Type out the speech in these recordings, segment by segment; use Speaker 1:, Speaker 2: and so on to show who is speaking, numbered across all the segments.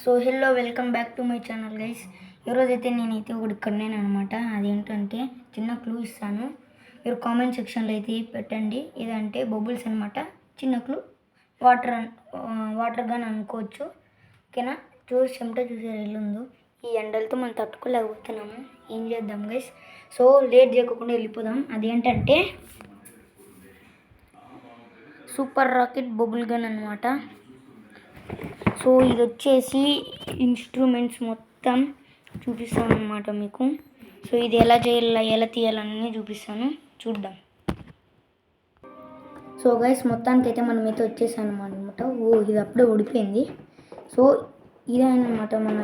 Speaker 1: So hello welcome back to my channel guys. ఈరోజైతే నేనైతే ఒకటి కన్నాను అనమాట. అదేంటంటే చిన్న క్లూ ఇస్తాను, మీరు కామెంట్ సెక్షన్లో అయితే పెట్టండి. ఇదంటే బబుల్స్ అనమాట. చిన్న క్లూ, వాటర్ గన్ అనుకోవచ్చు. ఓకేనా? చెమట చూసారు ఎల్లుందో. ఈ ఎండలతో మనం తట్టుకోలేకపోతున్నాము. ఏం చేద్దాం గైస్? సో లేట్ చేయకుండా వెళ్ళిపోదాం. అదేంటంటే సూపర్ రాకెట్ బబుల్ గన్ అనమాట. సో ఇది వచ్చేసి ఇన్స్ట్రుమెంట్స్ మొత్తం చూపిస్తాను అనమాట మీకు. సో ఇది ఎలా చేయాలి, ఎలా తీయాలన్నీ చూపిస్తాను, చూద్దాం. సో గైస్ మొత్తానికి అయితే మనం అయితే వచ్చేసాను అనమాట. ఇది అప్పుడే ఓడిపోయింది. సో ఇదే అనమాట మన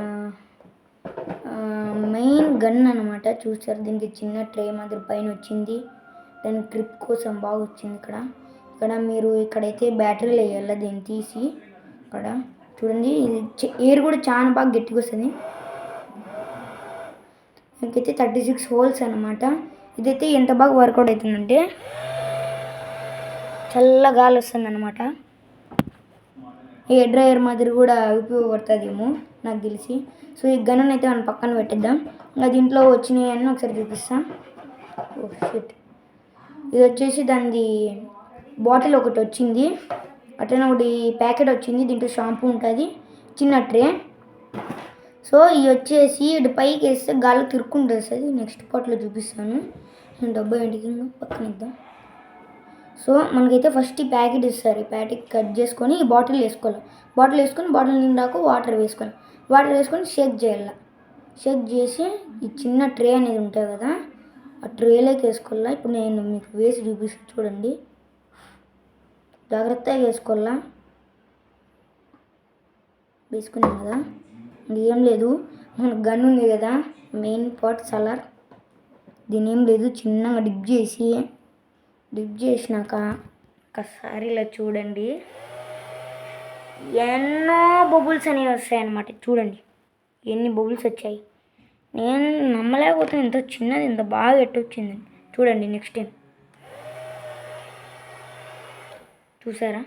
Speaker 1: మెయిన్ గన్ అనమాట. చూసారు, దీనికి చిన్న ట్రే మాదిరి పైన వచ్చింది. దాని గ్రిప్ కోసం బాగా వచ్చింది. ఇక్కడ మీరు ఇక్కడైతే బ్యాటరీలు వేయాలి. దీన్ని తీసి ఇక్కడ చూడండి, ఇది ఎయిర్ కూడా చాలా బాగా గట్టిగా వస్తుంది. ఇంకైతే 36 హోల్స్ అనమాట. ఇదైతే ఎంత బాగా వర్కౌట్ అవుతుందంటే చల్ల గాలి వస్తుంది అనమాట. ఎయిర్ డ్రైయర్ మాదిరి కూడా ఉపయోగపడుతుందేమో నాకు తెలిసి. సో ఈ గన్ను అయితే మనం పక్కన పెట్టిద్దాం. ఇంకా దీంట్లో వచ్చినాయి అన్నీ ఒకసారి చూపిస్తాం. ఇది వచ్చేసి దానిది బాటిల్ ఒకటి వచ్చింది, అట్లనే ఒకటి ప్యాకెట్ వచ్చింది. దీంట్లో షాంపూ ఉంటుంది, చిన్న ట్రే. సో ఇవి వచ్చేసి ఇటు పైకి వేస్తే గాలి తిరుక్కుంటూ వస్తుంది. నెక్స్ట్ పార్ట్లో చూపిస్తాను. డబ్బా ఇంటికి పక్కన ఇద్దాం. సో మనకైతే ఫస్ట్ ఈ ప్యాకెట్ ఇస్తారు. ఈ ప్యాకెట్ కట్ చేసుకొని ఈ బాటిల్ వేసుకోవాలి. బాటిల్ వేసుకొని బాటిల్ నిండాకు వాటర్ వేసుకోవాలి. వాటర్ వేసుకొని షేక్ చేయాలి. షేక్ చేసి ఈ చిన్న ట్రే అనేది ఉంటుంది కదా, ఆ ట్రేలోకి వేసుకోవాలా. ఇప్పుడు నేను మీకు వేసి చూపిస్తాను, చూడండి. జాగ్రత్తగా వేసుకోవాలా. వేసుకున్నాం కదా, ఇంకేం లేదు. మన గన్ ఉంది కదా, మెయిన్ పార్ట్ సలార్. దీని ఏం లేదు, చిన్నగా డిప్ చేసినాక ఒకసారి ఇలా చూడండి, ఎన్నో బబుల్స్ అనేవి వస్తాయి అన్నమాట. చూడండి ఎన్ని బబుల్స్ వచ్చాయి. నేను నమ్మలేకపోతున్నాను, ఇంత చిన్నది ఇంత బాగా ఎట్టొచ్చింది. చూడండి నెక్స్ట్ టైం. చూసారా,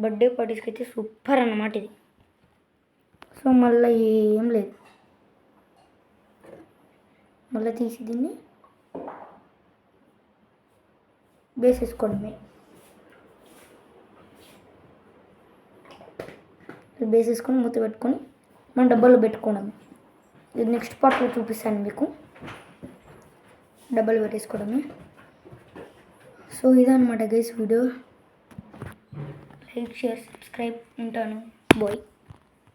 Speaker 1: బర్త్డే పార్టీస్కి అయితే సూపర్ అన్నమాట ఇది. సో మళ్ళీ ఏం లేదు, మళ్ళీ తీసి దీన్ని వేసేసుకోవడమే. వేసేసుకొని మూత పెట్టుకొని మనం డబ్బాలో పెట్టుకోవడం. ఇది నెక్స్ట్ పార్ట్లో చూపిస్తాను మీకు. డబ్బాలు పెట్టేసుకోవడమే. సో ఇదన్నమాట guys video. Like, share, subscribe. ఉంటాను. బాయ్.